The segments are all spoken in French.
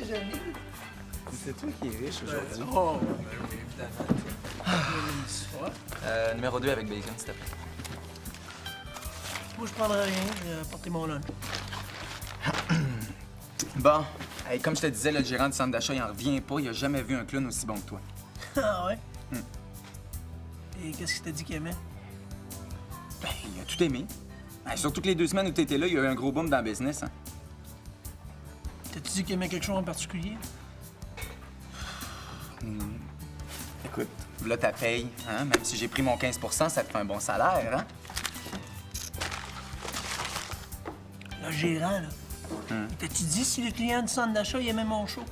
déjeuner. C'est toi qui es riche aujourd'hui. Oh, ben oui, évidemment. Numéro 2 avec bacon, s'il te plaît. Moi, je prendrai rien. Je vais apporter mon lunch. Bon, hey, comme je te disais, le gérant du centre d'achat, il en revient pas. Il a jamais vu un clown aussi bon que toi. Ah ouais? Et qu'est-ce qu'il t'a dit qu'il aimait? Ben, il a tout aimé. Hey, surtout que les 2 semaines où t'étais là, il y a eu un gros boom dans le business. Hein. T'as-tu dit qu'il aimait quelque chose en particulier? Écoute, là, ta paye, hein? Même si j'ai pris mon 15 ça te fait un bon salaire, hein? Le gérant, là. T'as-tu dit si les clients du centre d'achat ils aimaient mon show?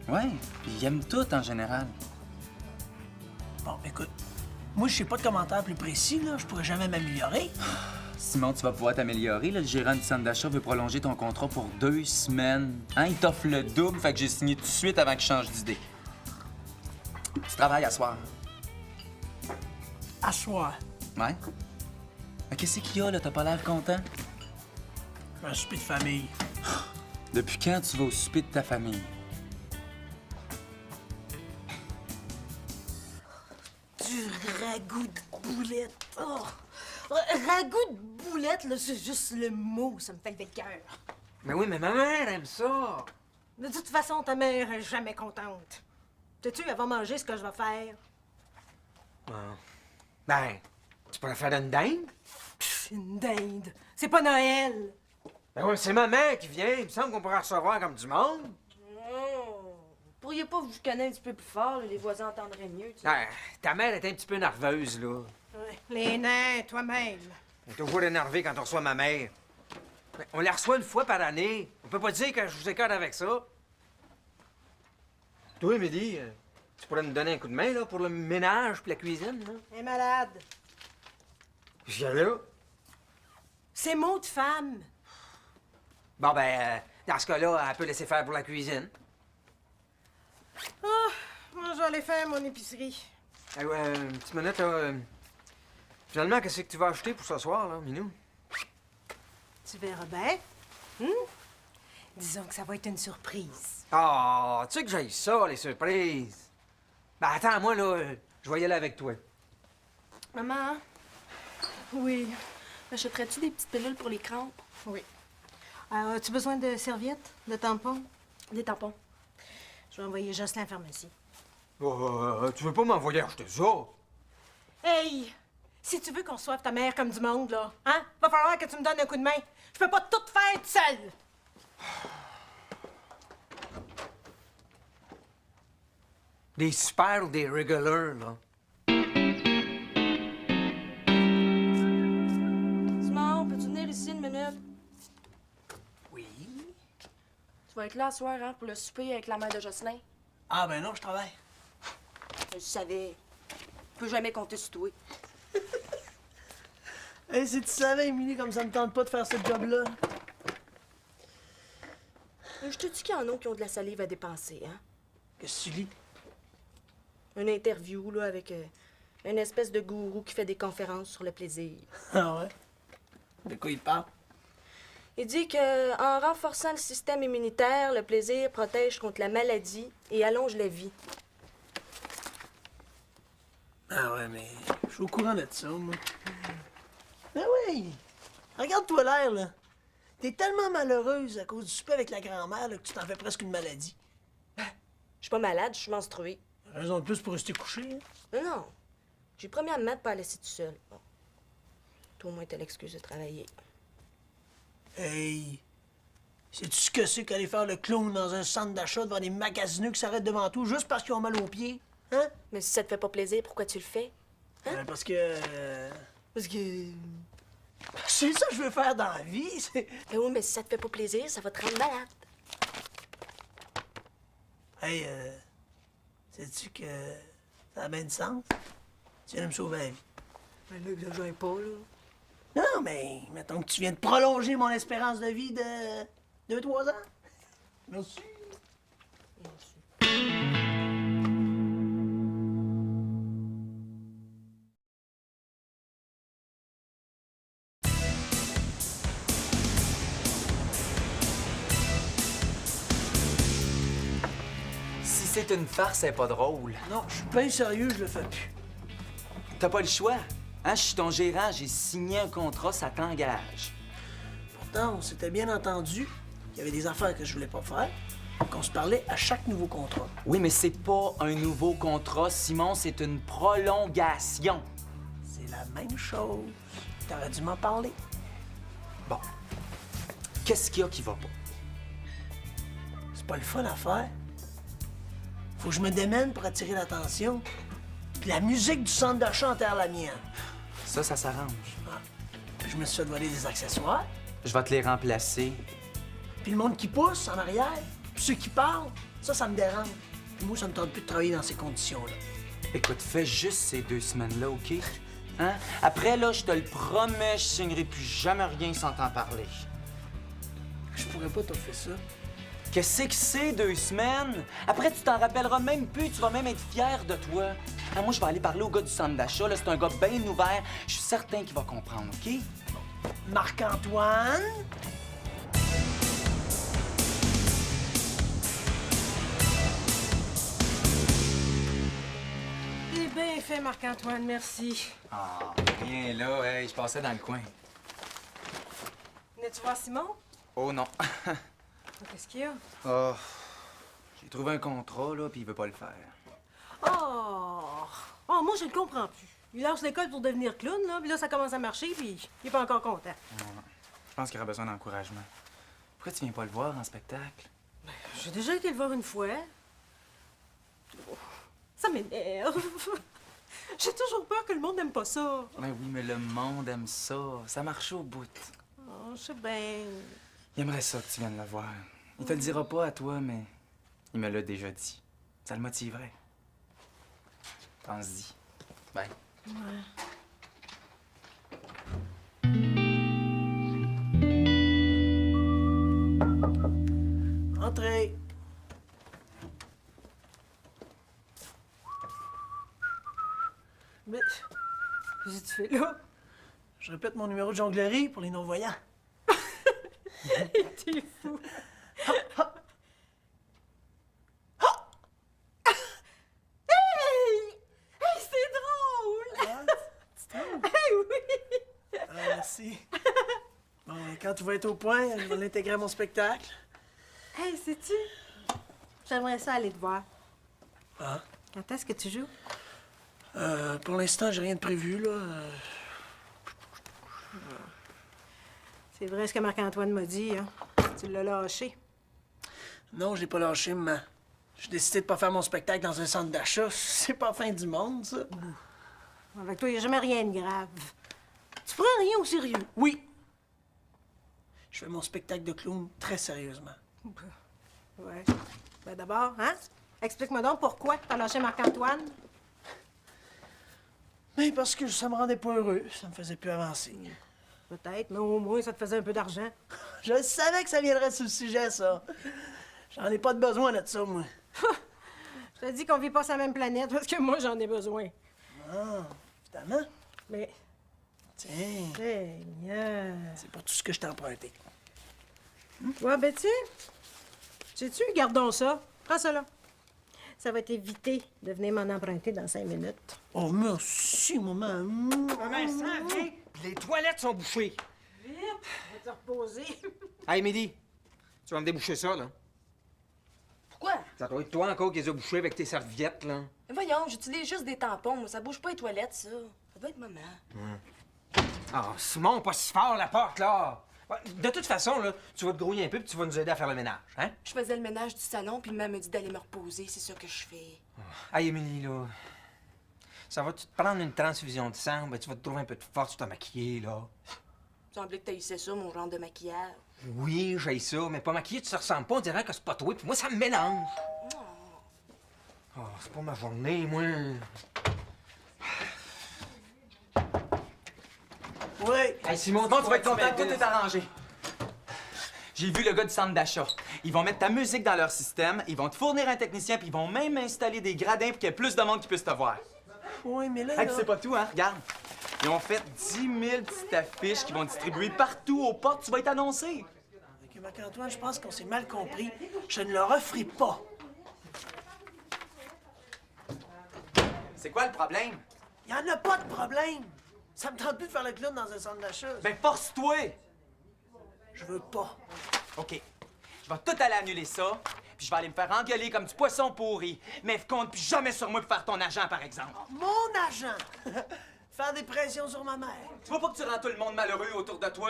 Ouais, puis il aime tout en général. Bon, écoute, moi, je sais pas de commentaires plus précis, là. Je pourrais jamais m'améliorer. Simon, tu vas pouvoir t'améliorer. Le gérant du centre d'achat veut prolonger ton contrat pour 2 semaines. Hein? Il t'offre le double, fait que j'ai signé tout de suite avant qu'il change d'idée. Tu travailles à soir. À soir. Ouais? Mais qu'est-ce qu'il y a, là? T'as pas l'air content? Un souper de famille. Depuis quand tu vas au souper de ta famille? Du ragoût de boulette. Oh. Ragoût de boulette, là, c'est juste le mot, ça me fait lever le cœur. Mais oui, mais ma mère aime ça. De toute façon, ta mère est jamais contente. Sais-tu, elle va manger ce que je vais faire. Ben, tu pourrais faire une dinde? Pff, une dinde. C'est pas Noël. Ben oui, c'est ma mère qui vient. Il me semble qu'on pourrait recevoir comme du monde. Pourriez pas vous chicaner un petit peu plus fort, là, les voisins entendraient mieux, tu sais. Ah, ta mère est un petit peu nerveuse, là. Ouais, les nains, toi-même. Elle est toujours énervée quand on reçoit ma mère. Ben, on la reçoit une fois par année. On peut pas dire que je vous écarte avec ça. Toi, Mehdi, tu pourrais nous donner un coup de main, là, pour le ménage puis la cuisine, là? Elle est malade. J'y ai là. C'est mot de femme. Bon, ben, dans ce cas-là, elle peut laisser faire pour la cuisine. Ah, moi, je vais aller faire mon épicerie. Hey, ouais, une petite minute, là. Finalement, qu'est-ce que tu vas acheter pour ce soir, là, Minou? Tu verras bien. Disons que ça va être une surprise. Ah, tu sais que j'aille ça, les surprises. Ben, attends, moi, là, je vais y aller avec toi. Maman, Oui, m'achèterais-tu des petites pilules pour les crampes? oui. As-tu besoin de serviettes, de tampons? Des tampons. Je vais envoyer Jocelyn à la pharmacie. Tu veux pas m'envoyer acheter ça? Hey! Si tu veux qu'on reçoive ta mère comme du monde, là, hein? Va falloir que tu me donnes un coup de main. Je peux pas tout faire toute seule. Des super ou des regulars, là? Simon, peux-tu venir ici une minute? Oui. Tu vas être là ce soir, hein, pour le souper avec la mère de Jocelyn. Ah ben non, je travaille. Je savais. Je peux jamais compter sur toi. Hey, si tu savais, Émilie, comme ça me tente pas de faire ce job-là. Je te dis qu'il y en a qui ont de la salive à dépenser, hein? Qu'est-ce que tu lis? Une interview, là, avec une espèce de gourou qui fait des conférences sur le plaisir. Ah ouais? De quoi il parle? Il dit que en renforçant le système immunitaire, le plaisir protège contre la maladie et allonge la vie. Ah ouais, mais je suis au courant de ça, moi. Ben oui! Regarde-toi l'air, là. T'es tellement malheureuse à cause du souper avec la grand-mère là, que tu t'en fais presque une maladie. Je suis pas malade, je suis menstruée. Raison de plus pour rester couché. Hein? Non, non. J'ai promis à me mettre pas à laisser tout seul. Bon. Toi, au moins, t'as l'excuse de travailler. Hey! Sais-tu ce que c'est qu'aller faire le clown dans un centre d'achat devant des magasineux qui s'arrêtent devant tout juste parce qu'ils ont mal aux pieds? Hein? Mais si ça te fait pas plaisir, pourquoi tu le fais? Parce que... Parce que... C'est ça que je veux faire dans la vie, c'est... Eh oui, mais si ça te fait pas plaisir, ça va te rendre malade. Hey, sais-tu que ça a bien du sens? Tu viens de me sauver la vie. Mais là, exagère pas, là. Non, mais mettons que tu viens de prolonger mon espérance de vie de 2-3 ans. Merci. c'est une farce, c'est pas drôle. Non, je suis bien sérieux, je le fais plus. T'as pas le choix. Hein, je suis ton gérant, j'ai signé un contrat, ça t'engage. Pourtant, on s'était bien entendu qu'il y avait des affaires que je voulais pas faire, qu'on se parlait à chaque nouveau contrat. Oui, mais c'est pas un nouveau contrat, Simon, c'est une prolongation. C'est la même chose. T'aurais dû m'en parler. Bon. Qu'est-ce qu'il y a qui va pas? C'est pas le fun à faire. Faut que je me démène pour attirer l'attention. Puis la musique du centre d'achat enterre la mienne. Ça s'arrange. Puis je me suis fait voler des accessoires. Je vais te les remplacer. Puis le monde qui pousse en arrière. Puis ceux qui parlent. Ça me dérange. Puis moi, ça me tente plus de travailler dans ces conditions-là. Écoute, fais juste ces 2 semaines-là, OK? Hein? Après, là, je te le promets, je signerai plus jamais rien sans t'en parler. Je pourrais pas t'offrir ça. Qu'est-ce que c'est, 2 semaines? Après, tu t'en rappelleras même plus, tu vas même être fier de toi. Hein, moi, je vais aller parler au gars du centre d'achat, là, c'est un gars bien ouvert. Je suis certain qu'il va comprendre, OK? Marc-Antoine? C'est bien fait, Marc-Antoine, merci. Ah, viens là, hey, je passais dans le coin. Venais-tu voir Simon? Oh non. Qu'est-ce qu'il y a? Oh, j'ai trouvé un contrat, là, puis il veut pas le faire. Oh, moi, je le comprends plus. Il lâche l'école pour devenir clown, là, puis là, ça commence à marcher, puis il est pas encore content. Je pense qu'il aura besoin d'encouragement. Pourquoi tu viens pas le voir en spectacle? J'ai déjà été le voir une fois. Ça m'énerve. J'ai toujours peur que le monde n'aime pas ça. Ben oui, mais le monde aime ça. Ça marche au bout. Oh, je sais bien. Il aimerait ça que tu viennes le voir. Il te le dira pas à toi, mais il me l'a déjà dit. Ça le motiverait. Pense-y. Bye. Entrez. Mais Qu'est-ce que tu fais là? je répète mon numéro de jonglerie pour les non-voyants. T'es fou. Hey! Hey, c'est drôle! Hey, oui! Ah, merci. Bon, quand tu vas être au point, je vais l'intégrer à mon spectacle. Hey, sais-tu? J'aimerais ça aller te voir. Ah? Quand est-ce que tu joues? Pour l'instant, j'ai rien de prévu, là. C'est vrai ce que Marc-Antoine m'a dit, hein? Tu l'as lâché. Non, je l'ai pas lâché, maman. J'ai décidé de pas faire mon spectacle dans un centre d'achat. C'est pas la fin du monde, ça. Avec toi, il n'y a jamais rien de grave. Tu prends rien au sérieux. Oui. Je fais mon spectacle de clown très sérieusement. Ouais. Ben d'abord, hein? Explique-moi donc pourquoi t'as lâché Marc-Antoine. Mais parce que ça me rendait pas heureux. Ça me faisait plus avancer. Peut-être, mais au moins, ça te faisait un peu d'argent. Je savais que ça viendrait sur le sujet, ça. J'en ai pas de besoin de ça, moi. Je te dis qu'on vit pas sur la même planète parce que moi, j'en ai besoin. Ah, évidemment. Mais, Tiens, Seigneur. c'est pour tout ce que je t'ai emprunté. Ouais, ben, tu sais-tu, gardons ça. Prends ça, là. Ça va t'éviter de venir m'en emprunter dans 5 minutes. Oh, merci, maman. Maman, ça, viens! Puis les toilettes sont bouchées. Vite, va te reposer. Hey, Midi, tu vas me déboucher ça, là. Pourquoi? Ça doit être toi encore qui les a bouchés avec tes serviettes, là. Mais voyons, j'utilise juste des tampons. Moi, ça bouge pas les toilettes, ça. Ça doit être maman. Ah, Simon, pas si fort, la porte, là! De toute façon, là, tu vas te grouiller un peu puis tu vas nous aider à faire le ménage, hein? Je faisais le ménage du salon, puis maman me dit d'aller me reposer. C'est ça que je fais. Hey, Émilie, là, ça va te prendre une transfusion de sang, ben tu vas te trouver un peu de force pour te maquiller, là. Il semblait que t'haïssais ça, mon genre de maquillage. Oui, j'ai ça, mais pas maquillé, tu te ressembles pas, on dirait que c'est pas toi, puis moi, ça me mélange. Oh, c'est pas ma journée, moi. Oui. Hey, Simon, Bon, tu vas être pourrais content, tout m'aider? est arrangé. J'ai vu le gars du centre d'achat. Ils vont mettre ta musique dans leur système, ils vont te fournir un technicien, puis ils vont même installer des gradins pour qu'il y ait plus de monde qui puisse te voir. Oui, mais là. Hey, puis là... c'est pas tout, hein? Regarde. Ils ont fait 10 000 petites affiches qu'ils vont distribuer partout aux portes. Tu vas être annoncé. Avec Marc-Antoine, je pense qu'on s'est mal compris. Je ne le referai pas. C'est quoi le problème? Y en a pas de problème. Ça me tente plus de faire le clown dans un centre d'achat. Ben, force-toi! Je veux pas. OK. Je vais tout aller annuler ça, puis je vais aller me faire engueuler comme du poisson pourri. Mais compte plus jamais sur moi pour faire ton argent, par exemple. Mon agent! Faire des pressions sur ma mère. Tu vois pas que tu rends tout le monde malheureux autour de toi?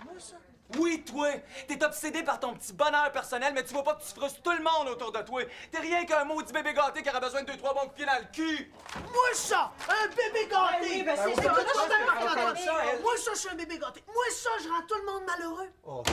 Moi, ça? Oui, toi! T'es obsédé par ton petit bonheur personnel, mais tu vois pas que tu frustres tout le monde autour de toi. T'es rien qu'un maudit bébé gâté qui aurait besoin de 2-3 bons coups de pied dans le cul! Moi, ça! Un bébé gâté! oui, ben, c'est Écoute, ça. je suis Ça, d'accord ça, avec ça, ça. Moi, ça, je suis un bébé gâté. Moi, ça, je rends tout le monde malheureux. Oh.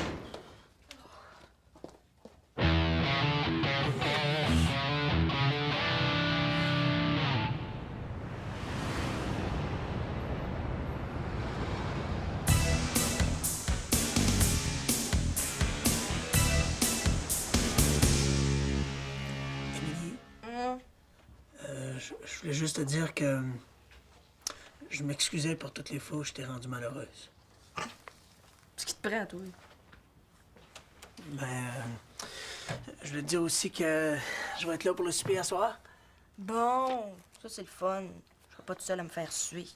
Émilie, Hum. je voulais juste te dire que je m'excusais pour toutes les fois où je t'ai rendue malheureuse. Ce qui te prend, toi? Mais je voulais te dire aussi que je vais être là pour le souper à soir. Bon, ça, c'est le fun. Je serai pas tout seul à me faire suer.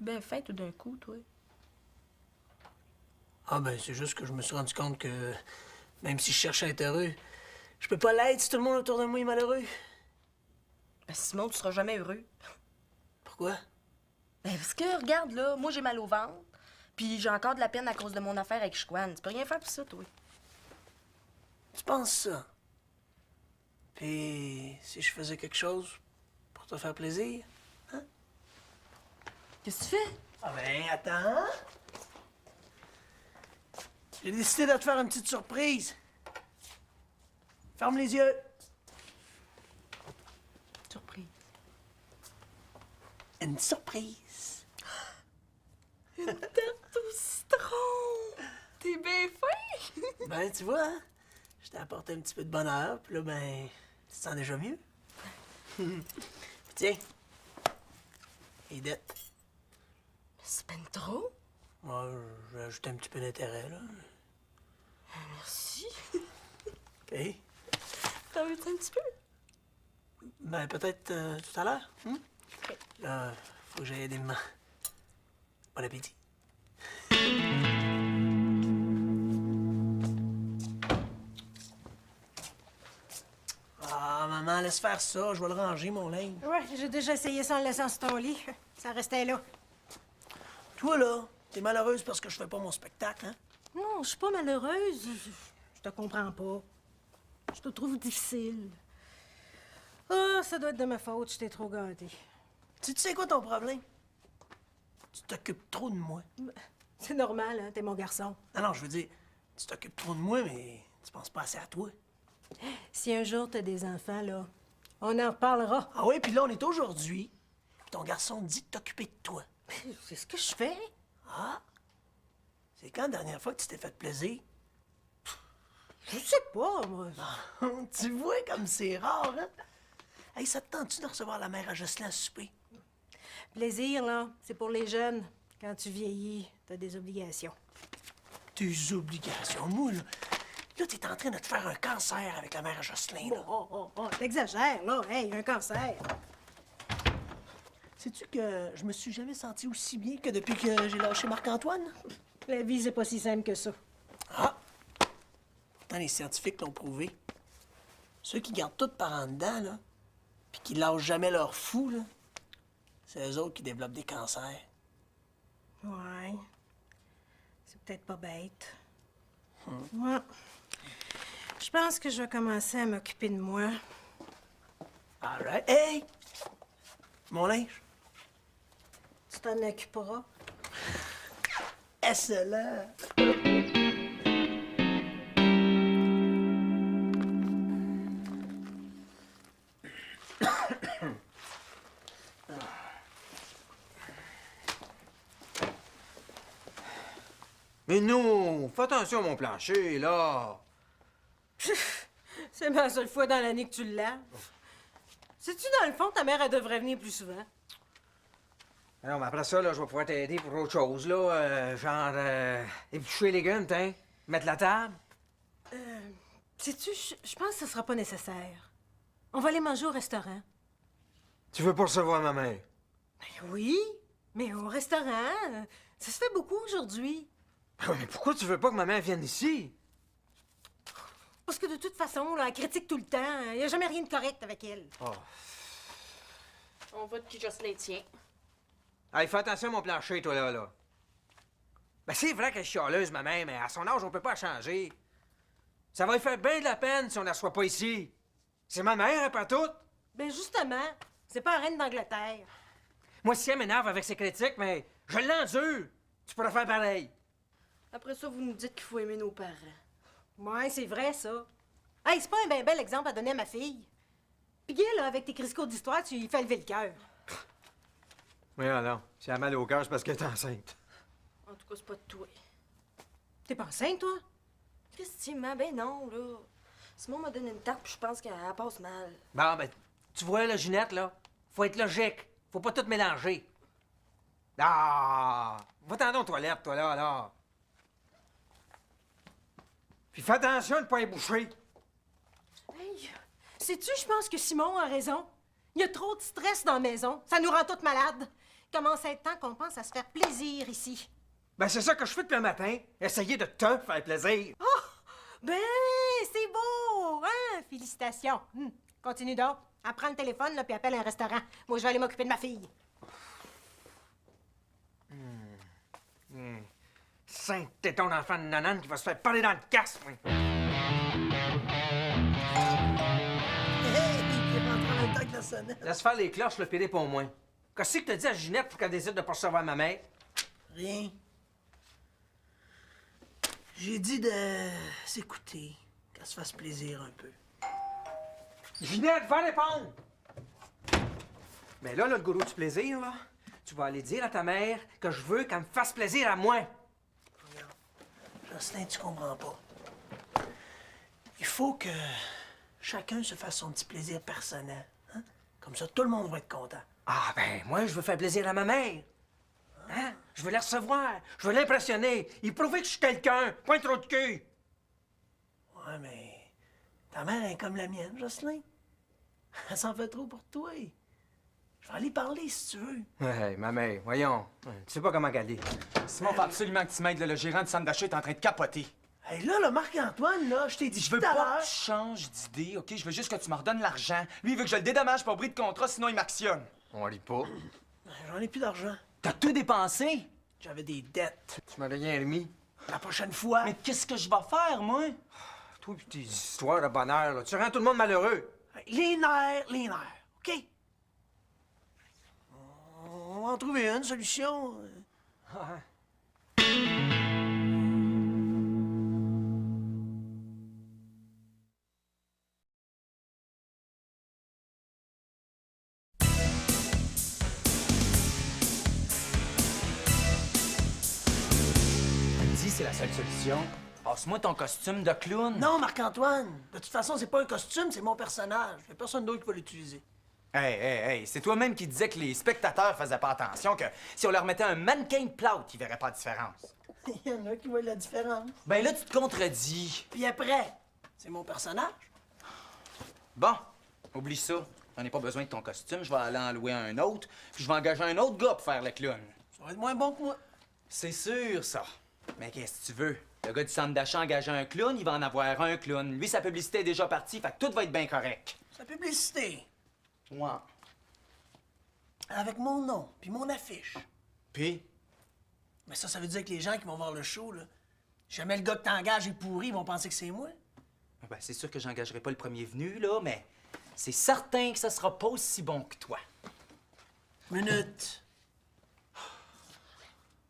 Ben, fin tout d'un coup, toi. Ah ben, c'est juste que je me suis rendu compte que même si je cherche à être heureux, je peux pas l'être si tout le monde autour de moi est malheureux. Ben, Simon, tu seras jamais heureux. Pourquoi? Ben, parce que, regarde, là, moi, j'ai mal au ventre. Puis j'ai encore de la peine à cause de mon affaire avec Chouane. Tu peux rien faire pour ça, toi. Tu penses ça? Puis si je faisais quelque chose pour te faire plaisir? Qu'est-ce que tu fais? Ah ben, attends. J'ai décidé de te faire une petite surprise. Ferme les yeux. Surprise. Une surprise. Tarte au citron! T'es bien fin! Ben, tu vois, hein? Je t'ai apporté un petit peu de bonheur, puis là, ben, tu te sens déjà mieux. Puis tiens. Edith. C'est ben trop. Moi, j'ai ajouté un petit peu d'intérêt, là. Merci. OK? T'en veux un petit peu? Ben, peut-être tout à l'heure. Là, faut que j'aille aider maman. Bon appétit. Ah, maman, laisse faire ça. Je vais le ranger, mon linge. Ouais, j'ai déjà essayé ça en le laissant sur ton lit. Ça restait là. Toi, là, t'es malheureuse parce que je fais pas mon spectacle, hein? Non, je suis pas malheureuse. Je te comprends pas. Je te trouve difficile. Ah, ça doit être de ma faute. Je t'ai trop gâtée. Tu sais quoi ton problème? Tu t'occupes trop de moi. C'est normal, hein? T'es mon garçon. Non, je veux dire, tu t'occupes trop de moi, mais tu penses pas assez à toi. Si un jour t'as des enfants, là, on en reparlera. Ah oui, puis là, on est aujourd'hui, puis ton garçon dit de t'occuper de toi. C'est ce que je fais. C'est quand la dernière fois que tu t'es fait plaisir? Je sais pas, moi. Tu vois comme c'est rare, hein? Hey, ça te tente-tu de recevoir la mère à Jocelyn à souper? Plaisir, là, c'est pour les jeunes. Quand tu vieillis, t'as des obligations. Tes obligations, moi, là, t'es en train de te faire un cancer avec la mère à Jocelyn, là. Oh, t'exagères, là. Hey, un cancer. Sais-tu que je me suis jamais senti aussi bien que depuis que j'ai lâché Marc-Antoine? La vie, c'est pas si simple que ça. Ah! Pourtant, les scientifiques l'ont prouvé. Ceux qui gardent tout par en dedans, là, puis qui lâchent jamais leur fou, là, c'est eux autres qui développent des cancers. Ouais. C'est peut-être pas bête. Ouais. Je pense que je vais commencer à m'occuper de moi. All right. Hey! Mon linge. Tu t'en occuperas. Excellent! Mais non, fais attention à mon plancher, là. C'est ma seule fois dans l'année que tu le laves. Sais-tu, dans le fond, ta mère, elle devrait venir plus souvent. Non, mais après ça, là, je vais pouvoir t'aider pour autre chose, là. Genre, éplucher les légumes, t'in. Mettre la table. Sais-tu, je pense que ce sera pas nécessaire. On va aller manger au restaurant. Tu veux pas recevoir ma mère? Ben oui, mais au restaurant, ça se fait beaucoup aujourd'hui. Ah, mais pourquoi tu veux pas que ma mère vienne ici? Parce que de toute façon, là, elle critique tout le temps. Il n'y a jamais rien de correct avec elle. Oh. On voit qui Jocelyn tient. Hey, fais attention à mon plancher, toi, là. Ben, c'est vrai qu'elle est chialeuse, ma mère, mais à son âge, on peut pas la changer. Ça va lui faire bien de la peine si on la soit pas ici. C'est ma mère, pas toute. Ben justement, c'est pas la reine d'Angleterre. Moi, si elle m'énerve avec ses critiques, mais je l'endure. Tu pourrais faire pareil. Après ça, vous nous dites qu'il faut aimer nos parents. Ouais, c'est vrai, ça. Hey, c'est pas un bien bel exemple à donner à ma fille. Puis, Guy, là, avec tes critiques d'histoire, tu lui fais lever le cœur. Oui, alors. Si elle a mal au cœur, c'est parce qu'elle est enceinte. En tout cas, c'est pas de toi. T'es pas enceinte, toi? Christinement, ben non, là. Simon m'a donné une tarte, puis je pense qu'elle passe mal. Bon, ben, tu vois, là, Ginette, là, faut être logique. Faut pas tout mélanger. Ah! Va-t'en donc aux toilettes, toi, là. Puis fais attention de ne pas éboucher. Hey, sais-tu, je pense que Simon a raison. Il y a trop de stress dans la maison. Ça nous rend toutes malades. Il commence à être temps qu'on pense à se faire plaisir ici. Ben, c'est ça que je fais depuis le matin. Essayer de te faire plaisir. Oh! Ben, c'est beau! Hein? Félicitations. Continue donc. Prends le téléphone, là, puis appelle un restaurant. Moi, je vais aller m'occuper de ma fille. Saint-T'es ton enfant de nanane qui va se faire parler dans le casse, moi. Hey, il est rentré en même temps que la sonnette. Laisse faire les cloches, le pédé pour moins. Qu'est-ce que t'as dit à Ginette pour qu'elle décide de pas recevoir ma mère? Rien. J'ai dit de s'écouter, qu'elle se fasse plaisir un peu. Ginette, va répondre! Mais là, le gourou du plaisir, là, tu vas aller dire à ta mère que je veux qu'elle me fasse plaisir à moi. Regarde, Jocelyn, tu comprends pas. Il faut que chacun se fasse son petit plaisir personnel. Hein? Comme ça, tout le monde va être content. Ah, ben, moi, je veux faire plaisir à ma mère. Hein? Je veux la recevoir, je veux l'impressionner, y prouver que je suis quelqu'un, point trop de cul. Ouais, mais ta mère est comme la mienne, Jocelyn. Elle s'en fait trop pour toi. Je vais aller parler si tu veux. Ouais, ma mère, voyons. Tu sais pas comment elle est. Simon, faut absolument que tu m'aides, là. Le gérant du centre d'achat est en train de capoter. Hey, là, le Marc-Antoine, là, je t'ai dit Je veux tout à pas l'heure. que tu changes d'idée, OK? Je veux juste que tu me redonnes l'argent. Lui, il veut que je le dédommage pour bris de contrat, sinon il m'actionne. On rit pas. J'en ai plus d'argent. T'as tout dépensé? J'avais des dettes. Tu m'as rien remis. La prochaine fois. Mais qu'est-ce que je vais faire, moi? Toi pis tes histoires de bonheur, là, tu rends tout le monde malheureux. Les nerfs, OK? On va en trouver une solution. Dis, c'est la seule solution. Passe-moi ton costume de clown. Non, Marc-Antoine. De toute façon, c'est pas un costume, c'est mon personnage. Il y a personne d'autre qui va l'utiliser. Hey, c'est toi-même qui disais que les spectateurs faisaient pas attention, que si on leur mettait un mannequin plate, ils verraient pas de différence. Il y en a qui voient la différence. Ben là, tu te contredis. Puis après, c'est mon personnage. Bon, oublie ça. J'en ai pas besoin de ton costume, je vais aller en louer un autre, puis je vais engager un autre gars pour faire le clown. Ça va être moins bon que moi. C'est sûr, ça. Mais qu'est-ce que tu veux? Le gars du centre d'achat a engagé un clown, il va en avoir un clown. Lui, sa publicité est déjà partie, fait que tout va être bien correct. Sa publicité. Ouais. Avec mon nom, puis mon affiche. Puis? Mais ça veut dire que les gens qui vont voir le show, là, jamais le gars que t'engages est pourri, ils vont penser que c'est moi. Ben, c'est sûr que j'engagerai pas le premier venu, là, mais c'est certain que ça sera pas aussi bon que toi. Minute.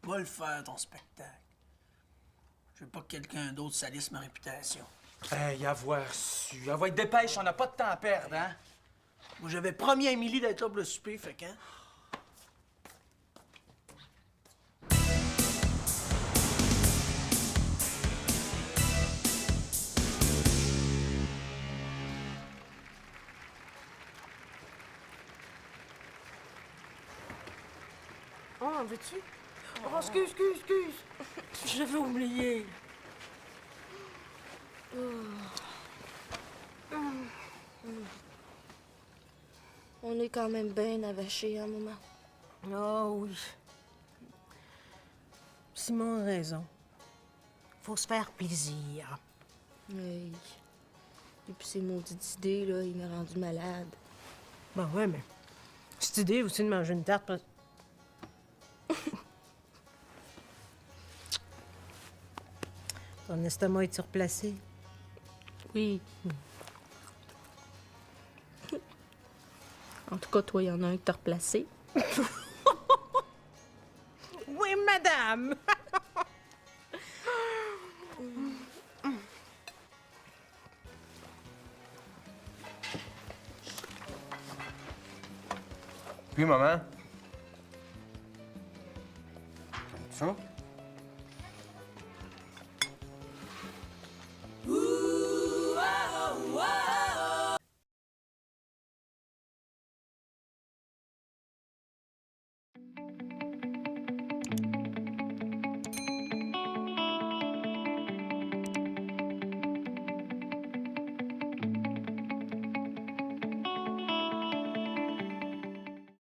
Va le faire, ton spectacle. Je veux pas que quelqu'un d'autre salisse ma réputation. Hey, avoir su. Avoir dépêche, on n'a pas de temps à perdre, hein? Moi, j'avais promis à Émilie d'être là pour le souper, fait qu'un. Oh, en veux-tu? Oh, excuse. J'avais oublié. l'ai quand même bien avaché, hein, maman? Oh oui. Simon a raison. Faut se faire plaisir. Hey. Depuis ces maudites idées, là, il m'a rendu malade. Ben ouais, mais cette idée aussi de manger une tarte... Ton estomac est-tu replacé? Oui. En tout cas, toi, il y en a un que t'as replacé. Oui, madame! Puis, maman? Ça?